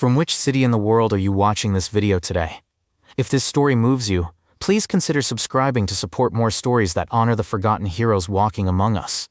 From which city in the world are you watching this video today? If this story moves you, please consider subscribing to support more stories that honor the forgotten heroes walking among us.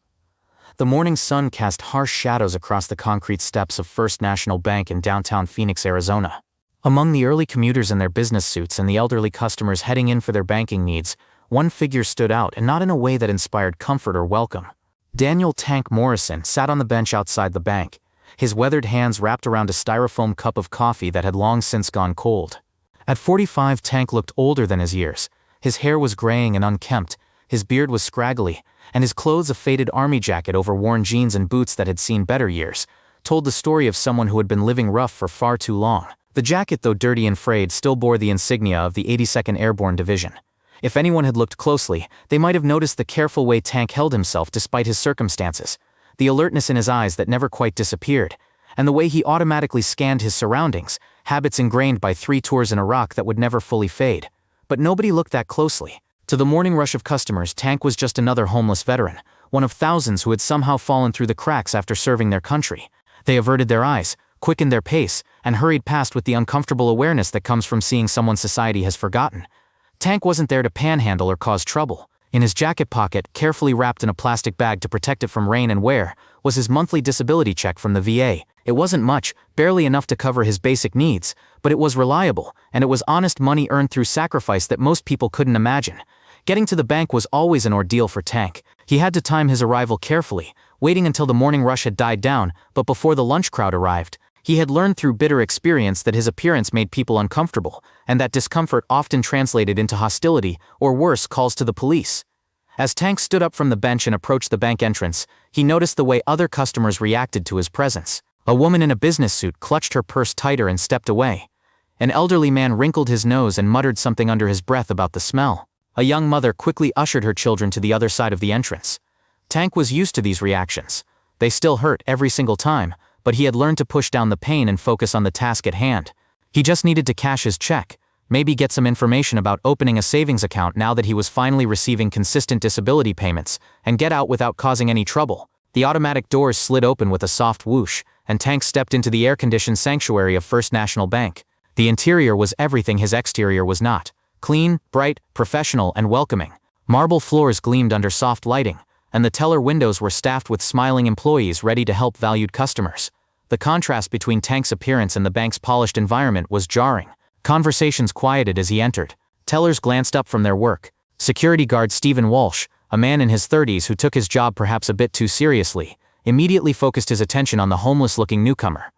The morning sun cast harsh shadows across the concrete steps of First National Bank in downtown Phoenix, Arizona. Among the early commuters in their business suits and the elderly customers heading in for their banking needs, one figure stood out, and not in a way that inspired comfort or welcome. Daniel "Tank" Morrison sat on the bench outside the bank, his weathered hands wrapped around a styrofoam cup of coffee that had long since gone cold. At 45, Tank looked older than his years. His hair was graying and unkempt, his beard was scraggly, and his clothes, a faded army jacket over worn jeans and boots that had seen better years, told the story of someone who had been living rough for far too long. The jacket, though dirty and frayed, still bore the insignia of the 82nd Airborne Division. If anyone had looked closely, they might have noticed the careful way Tank held himself despite his circumstances, the alertness in his eyes that never quite disappeared, and the way he automatically scanned his surroundings, habits ingrained by 3 tours in Iraq that would never fully fade. But nobody looked that closely. To the morning rush of customers, Tank was just another homeless veteran, one of thousands who had somehow fallen through the cracks after serving their country. They averted their eyes, quickened their pace, and hurried past with the uncomfortable awareness that comes from seeing someone society has forgotten. Tank wasn't there to panhandle or cause trouble. In his jacket pocket, carefully wrapped in a plastic bag to protect it from rain and wear, was his monthly disability check from the VA. It wasn't much, barely enough to cover his basic needs, but it was reliable, and it was honest money earned through sacrifice that most people couldn't imagine. Getting to the bank was always an ordeal for Tank. He had to time his arrival carefully, waiting until the morning rush had died down, but before the lunch crowd arrived. He had learned through bitter experience that his appearance made people uncomfortable, and that discomfort often translated into hostility, or worse, calls to the police. As Tank stood up from the bench and approached the bank entrance, he noticed the way other customers reacted to his presence. A woman in a business suit clutched her purse tighter and stepped away. An elderly man wrinkled his nose and muttered something under his breath about the smell. A young mother quickly ushered her children to the other side of the entrance. Tank was used to these reactions. They still hurt every single time, but he had learned to push down the pain and focus on the task at hand. He just needed to cash his check, maybe get some information about opening a savings account now that he was finally receiving consistent disability payments, and get out without causing any trouble. The automatic doors slid open with a soft whoosh, and Tank stepped into the air-conditioned sanctuary of First National Bank. The interior was everything his exterior was not. Clean, bright, professional, and welcoming. Marble floors gleamed under soft lighting, and the teller windows were staffed with smiling employees ready to help valued customers. The contrast between Tank's appearance and the bank's polished environment was jarring. Conversations quieted as he entered. Tellers glanced up from their work. Security guard Stephen Walsh, a man in his 30s who took his job perhaps a bit too seriously, immediately focused his attention on the homeless-looking newcomer.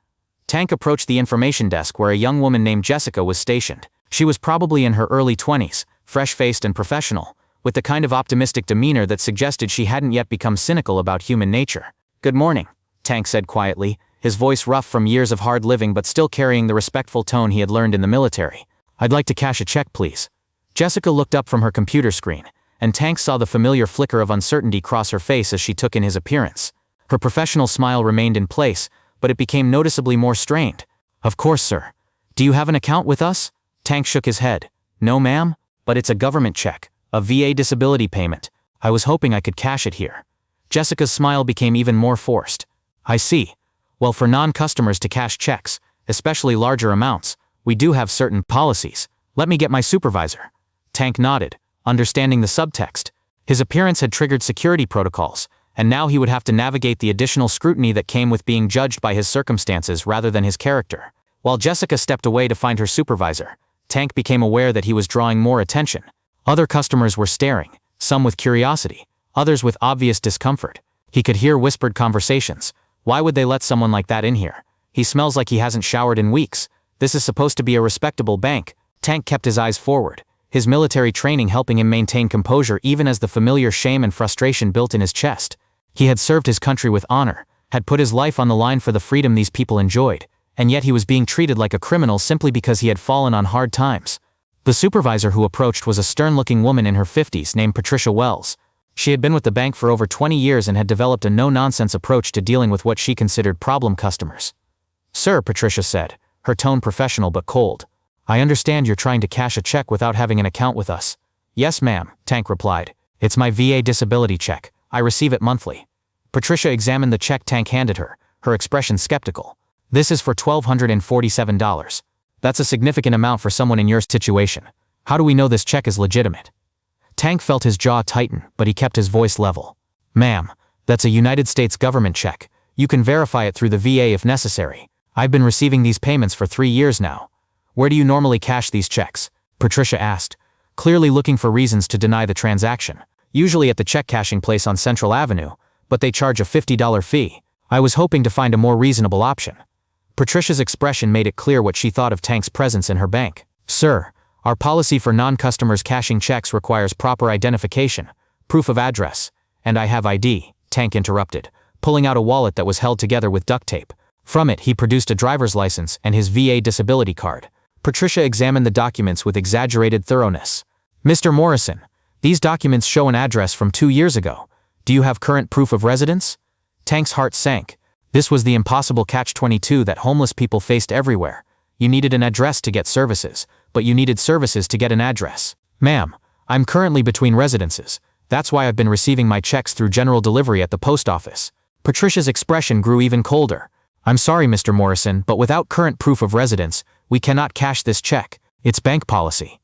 Tank approached the information desk where a young woman named Jessica was stationed. She was probably in her early 20s, fresh-faced and professional, with the kind of optimistic demeanor that suggested she hadn't yet become cynical about human nature. "Good morning," Tank said quietly, his voice rough from years of hard living but still carrying the respectful tone he had learned in the military. "I'd like to cash a check, please." Jessica looked up from her computer screen, and Tank saw the familiar flicker of uncertainty cross her face as she took in his appearance. Her professional smile remained in place, but it became noticeably more strained. "Of course, sir. Do you have an account with us?" Tank shook his head. "No, ma'am, but it's a government check, a VA disability payment. I was hoping I could cash it here." Jessica's smile became even more forced. "I see. Well, for non-customers to cash checks, especially larger amounts, we do have certain policies. Let me get my supervisor." Tank nodded, understanding the subtext. His appearance had triggered security protocols, and now he would have to navigate the additional scrutiny that came with being judged by his circumstances rather than his character. While Jessica stepped away to find her supervisor, Tank became aware that he was drawing more attention. Other customers were staring, some with curiosity, others with obvious discomfort. He could hear whispered conversations. "Why would they let someone like that in here? He smells like he hasn't showered in weeks. This is supposed to be a respectable bank." Tank kept his eyes forward, his military training helping him maintain composure even as the familiar shame and frustration built in his chest. He had served his country with honor, had put his life on the line for the freedom these people enjoyed, and yet he was being treated like a criminal simply because he had fallen on hard times. The supervisor who approached was a stern-looking woman in her 50s named Patricia Wells. She had been with the bank for over 20 years and had developed a no-nonsense approach to dealing with what she considered problem customers. "Sir," Patricia said, her tone professional but cold, "I understand you're trying to cash a check without having an account with us." "Yes, ma'am," Tank replied. "It's my VA disability check. I receive it monthly." Patricia examined the check Tank handed her, her expression skeptical. This is for $1,247. That's a significant amount for someone in your situation. How do we know this check is legitimate? Tank felt his jaw tighten, but he kept his voice level. Ma'am, that's a United States government check. You can verify it through the VA if necessary. I've been receiving these payments for 3 years now. Where do you normally cash these checks? Patricia asked, clearly looking for reasons to deny the transaction. Usually at the check cashing place on Central Avenue, but they charge a $50 fee. I was hoping to find a more reasonable option. Patricia's expression made it clear what she thought of Tank's presence in her bank. Sir, our policy for non-customers cashing checks requires proper identification, proof of address, and I have ID, Tank interrupted, pulling out a wallet that was held together with duct tape. From it he produced a driver's license and his VA disability card. Patricia examined the documents with exaggerated thoroughness. Mr. Morrison, these documents show an address from 2 years ago. Do you have current proof of residence? Tank's heart sank. This was the impossible catch-22 that homeless people faced everywhere. You needed an address to get services, but you needed services to get an address. Ma'am, I'm currently between residences. That's why I've been receiving my checks through general delivery at the post office. Patricia's expression grew even colder. I'm sorry, Mr. Morrison, but without current proof of residence, we cannot cash this check. It's bank policy.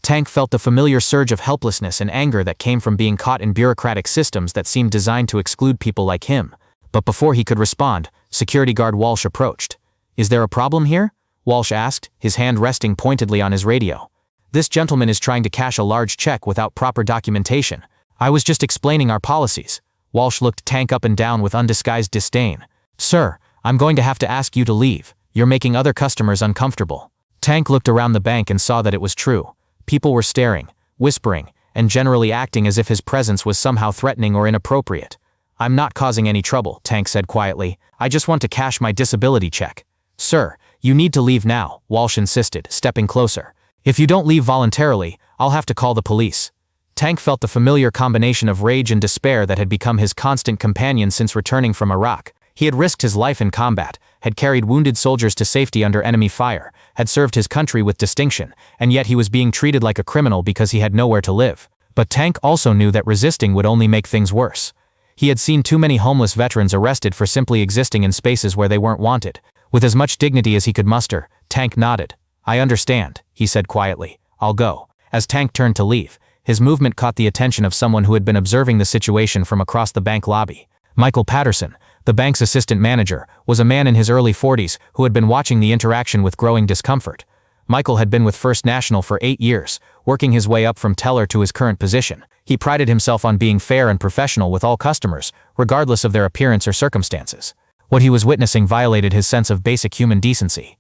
Tank felt the familiar surge of helplessness and anger that came from being caught in bureaucratic systems that seemed designed to exclude people like him. But before he could respond, security guard Walsh approached. Is there a problem here? Walsh asked, his hand resting pointedly on his radio. This gentleman is trying to cash a large check without proper documentation. I was just explaining our policies. Walsh looked Tank up and down with undisguised disdain. Sir, I'm going to have to ask you to leave. You're making other customers uncomfortable. Tank looked around the bank and saw that it was true. People were staring, whispering, and generally acting as if his presence was somehow threatening or inappropriate. I'm not causing any trouble, Tank said quietly. I just want to cash my disability check. Sir, you need to leave now, Walsh insisted, stepping closer. If you don't leave voluntarily, I'll have to call the police. Tank felt the familiar combination of rage and despair that had become his constant companion since returning from Iraq. He had risked his life in combat, had carried wounded soldiers to safety under enemy fire, had served his country with distinction, and yet he was being treated like a criminal because he had nowhere to live. But Tank also knew that resisting would only make things worse. He had seen too many homeless veterans arrested for simply existing in spaces where they weren't wanted. With as much dignity as he could muster, Tank nodded. I understand, he said quietly. I'll go. As Tank turned to leave, his movement caught the attention of someone who had been observing the situation from across the bank lobby. Michael Patterson, the bank's assistant manager, was a man in his early 40s who had been watching the interaction with growing discomfort. Michael had been with First National for 8 years, working his way up from teller to his current position. He prided himself on being fair and professional with all customers, regardless of their appearance or circumstances. What he was witnessing violated his sense of basic human decency.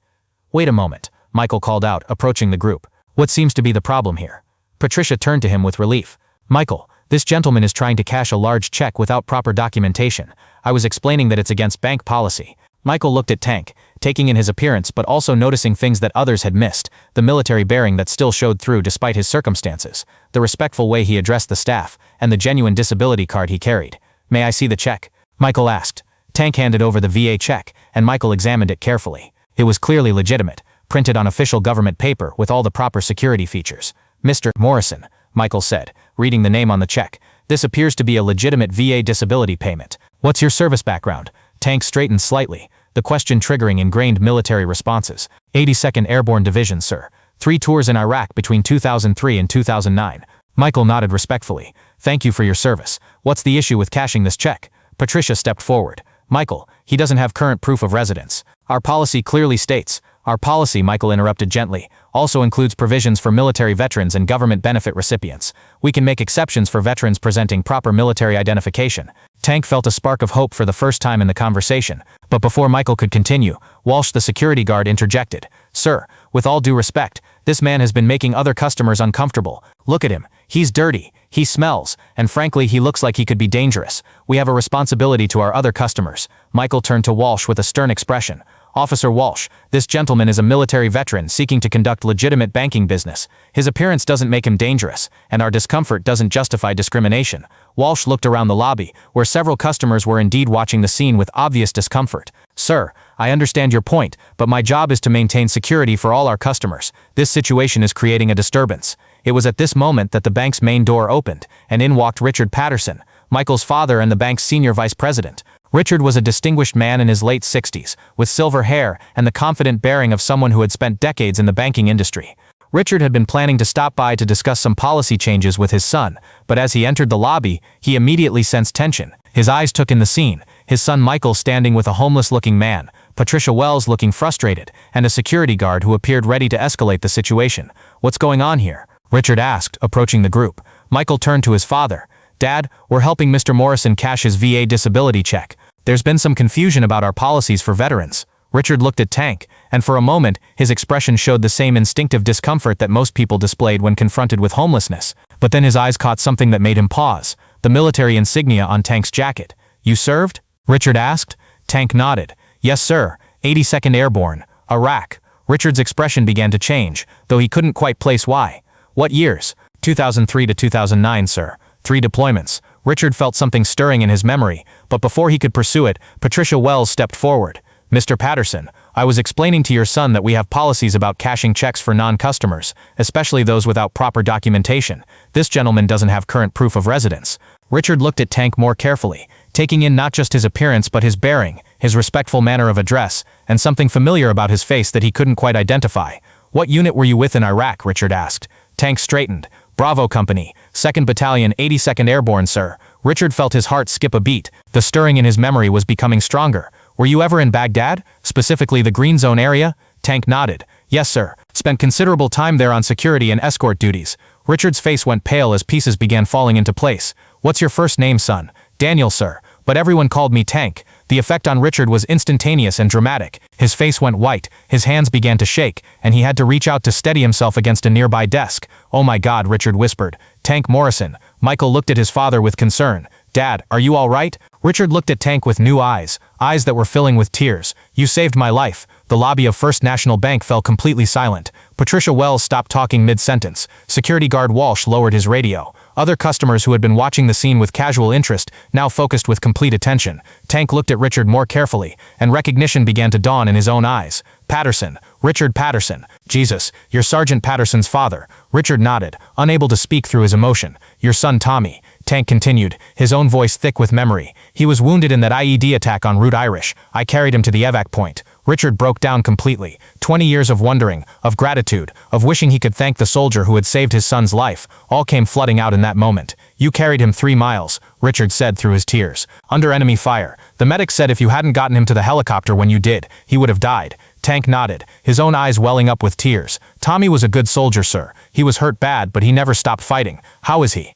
Wait a moment, Michael called out, approaching the group. What seems to be the problem here? Patricia turned to him with relief. Michael, this gentleman is trying to cash a large check without proper documentation. I was explaining that it's against bank policy. Michael looked at Tank, taking in his appearance but also noticing things that others had missed, the military bearing that still showed through despite his circumstances, the respectful way he addressed the staff, and the genuine disability card he carried. May I see the check? Michael asked. Tank handed over the VA check, and Michael examined it carefully. It was clearly legitimate, printed on official government paper with all the proper security features. Mr. Morrison, Michael said, reading the name on the check. This appears to be a legitimate VA disability payment. What's your service background? Tank straightened slightly, the question triggering ingrained military responses. 82nd Airborne Division, sir. 3 tours in Iraq between 2003 and 2009. Michael nodded respectfully. Thank you for your service. What's the issue with cashing this check? Patricia stepped forward. Michael, he doesn't have current proof of residence. Our policy clearly states. Our policy, Michael interrupted gently, also includes provisions for military veterans and government benefit recipients. We can make exceptions for veterans presenting proper military identification. Tank felt a spark of hope for the first time in the conversation, but before Michael could continue, Walsh the security guard interjected. Sir, with all due respect, this man has been making other customers uncomfortable. Look at him. He's dirty, he smells, and frankly he looks like he could be dangerous. We have a responsibility to our other customers. Michael turned to Walsh with a stern expression. Officer Walsh, this gentleman is a military veteran seeking to conduct legitimate banking business. His appearance doesn't make him dangerous, and our discomfort doesn't justify discrimination. Walsh looked around the lobby, where several customers were indeed watching the scene with obvious discomfort. Sir, I understand your point, but my job is to maintain security for all our customers. This situation is creating a disturbance. It was at this moment that the bank's main door opened, and in walked Richard Patterson, Michael's father and the bank's senior vice president. Richard was a distinguished man in his late 60s, with silver hair and the confident bearing of someone who had spent decades in the banking industry. Richard had been planning to stop by to discuss some policy changes with his son, but as he entered the lobby, he immediately sensed tension. His eyes took in the scene, his son Michael standing with a homeless-looking man, Patricia Wells looking frustrated, and a security guard who appeared ready to escalate the situation. "What's going on here?" Richard asked, approaching the group. Michael turned to his father. "Dad, we're helping Mr. Morrison cash his VA disability check. There's been some confusion about our policies for veterans." Richard looked at Tank, and for a moment, his expression showed the same instinctive discomfort that most people displayed when confronted with homelessness. But then his eyes caught something that made him pause: the military insignia on Tank's jacket. "You served?" Richard asked. Tank nodded. "Yes, sir. 82nd Airborne, Iraq." Richard's expression began to change, though he couldn't quite place why. "What years?" 2003 to 2009, sir. 3 deployments. Richard felt something stirring in his memory, but before he could pursue it, Patricia Wells stepped forward. "Mr. Patterson, I was explaining to your son that we have policies about cashing checks for non-customers, especially those without proper documentation. This gentleman doesn't have current proof of residence." Richard looked at Tank more carefully, taking in not just his appearance but his bearing, his respectful manner of address, and something familiar about his face that he couldn't quite identify. "What unit were you with in Iraq?" Richard asked. Tank straightened. "Bravo Company, 2nd Battalion, 82nd Airborne, sir." Richard felt his heart skip a beat. The stirring in his memory was becoming stronger. "Were you ever in Baghdad? Specifically the Green Zone area?" Tank nodded. "Yes, sir. Spent considerable time there on security and escort duties." Richard's face went pale as pieces began falling into place. "What's your first name, son?" "Daniel, sir. But everyone called me Tank." The effect on Richard was instantaneous and dramatic. His face went white, his hands began to shake, and he had to reach out to steady himself against a nearby desk. "Oh my God," Richard whispered. "Tank Morrison." Michael looked at his father with concern. "Dad, are you all right?" Richard looked at Tank with new eyes, eyes that were filling with tears. "You saved my life." The lobby of First National Bank fell completely silent. Patricia Wells stopped talking mid-sentence. Security guard Walsh lowered his radio. Other customers who had been watching the scene with casual interest now focused with complete attention. Tank looked at Richard more carefully, and recognition began to dawn in his own eyes. "Patterson. Richard Patterson. Jesus, you're Sergeant Patterson's father." Richard nodded, unable to speak through his emotion. "Your son Tommy." Tank continued, his own voice thick with memory. "He was wounded in that IED attack on Route Irish. I carried him to the evac point." Richard broke down completely. 20 years of wondering, of gratitude, of wishing he could thank the soldier who had saved his son's life, all came flooding out in that moment. "You carried him 3 miles, Richard said through his tears. "Under enemy fire. The medic said if you hadn't gotten him to the helicopter when you did, he would have died." Tank nodded, his own eyes welling up with tears. "Tommy was a good soldier, sir. He was hurt bad, but he never stopped fighting." "How is he?"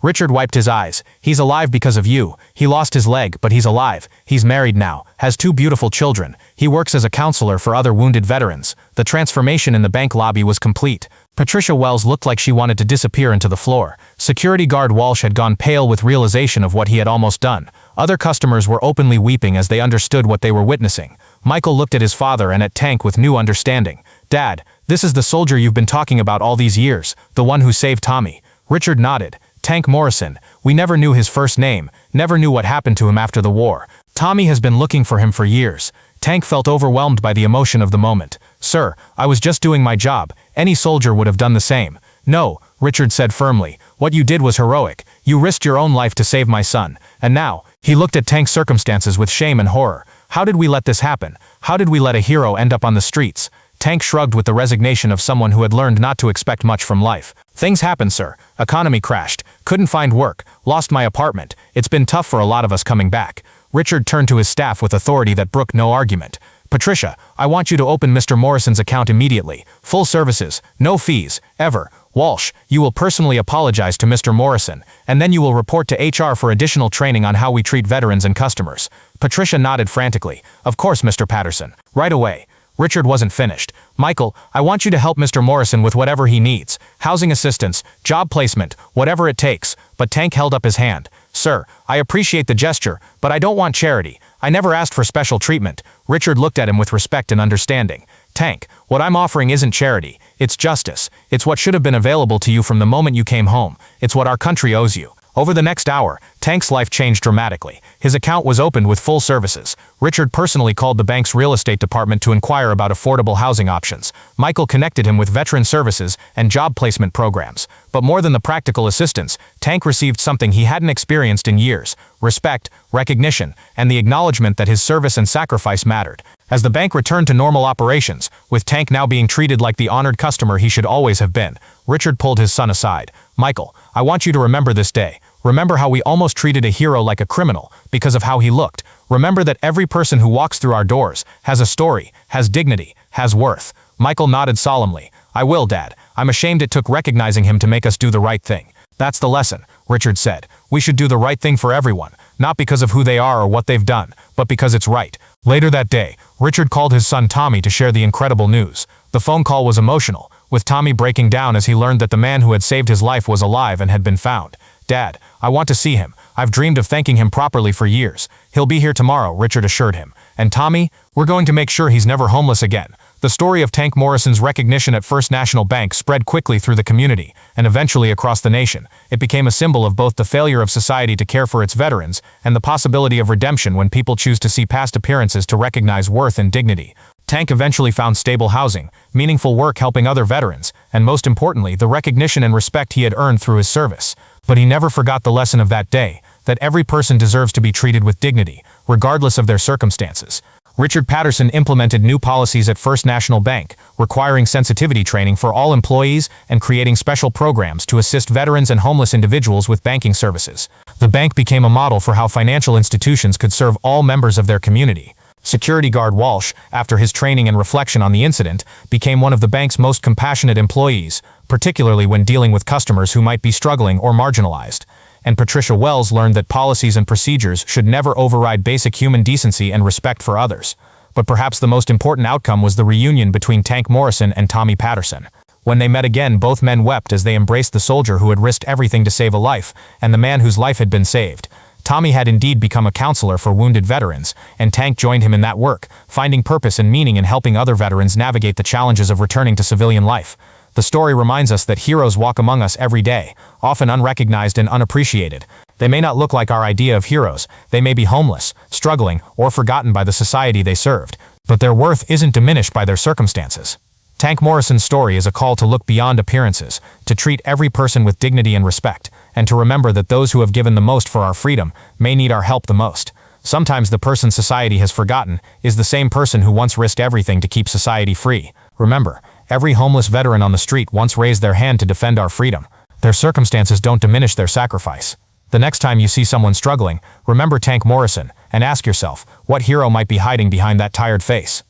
Richard wiped his eyes. "He's alive because of you. He lost his leg, but he's alive. He's married now, has 2 beautiful children. He works as a counselor for other wounded veterans." The transformation in the bank lobby was complete. Patricia Wells looked like she wanted to disappear into the floor. Security guard Walsh had gone pale with realization of what he had almost done. Other customers were openly weeping as they understood what they were witnessing. Michael looked at his father and at Tank with new understanding. "Dad, this is the soldier you've been talking about all these years, the one who saved Tommy." Richard nodded. "Tank Morrison. We never knew his first name, never knew what happened to him after the war. Tommy has been looking for him for years." Tank felt overwhelmed by the emotion of the moment. "Sir, I was just doing my job. Any soldier would have done the same." "No," Richard said firmly. "What you did was heroic. You risked your own life to save my son. And now," he looked at Tank's circumstances with shame and horror. "How did we let this happen? How did we let a hero end up on the streets?" Tank shrugged with the resignation of someone who had learned not to expect much from life. "Things happen, sir. Economy crashed. Couldn't find work. Lost my apartment. It's been tough for a lot of us coming back." Richard turned to his staff with authority that brooked no argument. "Patricia, I want you to open Mr. Morrison's account immediately. Full services, no fees, ever. Walsh, you will personally apologize to Mr. Morrison, and then you will report to HR for additional training on how we treat veterans and customers." Patricia nodded frantically. "Of course, Mr. Patterson. Right away." Richard wasn't finished. "Michael, I want you to help Mr. Morrison with whatever he needs. Housing assistance, job placement, whatever it takes." But Tank held up his hand. "Sir, I appreciate the gesture, but I don't want charity. I never asked for special treatment." Richard looked at him with respect and understanding. "Tank, what I'm offering isn't charity. It's justice. It's what should have been available to you from the moment you came home. It's what our country owes you." Over the next hour, Tank's life changed dramatically. His account was opened with full services. Richard personally called the bank's real estate department to inquire about affordable housing options. Michael connected him with veteran services and job placement programs. But more than the practical assistance, Tank received something he hadn't experienced in years: respect, recognition, and the acknowledgement that his service and sacrifice mattered. As the bank returned to normal operations, with Tank now being treated like the honored customer he should always have been, Richard pulled his son aside. "Michael, I want you to remember this day. Remember how we almost treated a hero like a criminal because of how he looked. Remember that every person who walks through our doors has a story, has dignity, has worth." Michael nodded solemnly. "I will, Dad. I'm ashamed it took recognizing him to make us do the right thing." "That's the lesson," Richard said. "We should do the right thing for everyone, not because of who they are or what they've done, but because it's right." Later that day, Richard called his son Tommy to share the incredible news. The phone call was emotional, with Tommy breaking down as he learned that the man who had saved his life was alive and had been found. "Dad, I want to see him. I've dreamed of thanking him properly for years." "He'll be here tomorrow," Richard assured him. "And Tommy, we're going to make sure he's never homeless again." The story of Tank Morrison's recognition at First National Bank spread quickly through the community, and eventually across the nation. It became a symbol of both the failure of society to care for its veterans and the possibility of redemption when people choose to see past appearances to recognize worth and dignity. Tank eventually found stable housing, meaningful work helping other veterans, and most importantly, the recognition and respect he had earned through his service. But he never forgot the lesson of that day, that every person deserves to be treated with dignity, regardless of their circumstances. Richard Patterson implemented new policies at First National Bank, requiring sensitivity training for all employees and creating special programs to assist veterans and homeless individuals with banking services. The bank became a model for how financial institutions could serve all members of their community. Security guard Walsh, after his training and reflection on the incident, became one of the bank's most compassionate employees, particularly when dealing with customers who might be struggling or marginalized. And Patricia Wells learned that policies and procedures should never override basic human decency and respect for others. But perhaps the most important outcome was the reunion between Tank Morrison and Tommy Patterson. When they met again, both men wept as they embraced the soldier who had risked everything to save a life, and the man whose life had been saved. Tommy had indeed become a counselor for wounded veterans, and Tank joined him in that work, finding purpose and meaning in helping other veterans navigate the challenges of returning to civilian life. The story reminds us that heroes walk among us every day, often unrecognized and unappreciated. They may not look like our idea of heroes, they may be homeless, struggling, or forgotten by the society they served, but their worth isn't diminished by their circumstances. Tank Morrison's story is a call to look beyond appearances, to treat every person with dignity and respect, and to remember that those who have given the most for our freedom may need our help the most. Sometimes the person society has forgotten is the same person who once risked everything to keep society free. Remember, every homeless veteran on the street once raised their hand to defend our freedom. Their circumstances don't diminish their sacrifice. The next time you see someone struggling, remember Tank Morrison, and ask yourself, what hero might be hiding behind that tired face?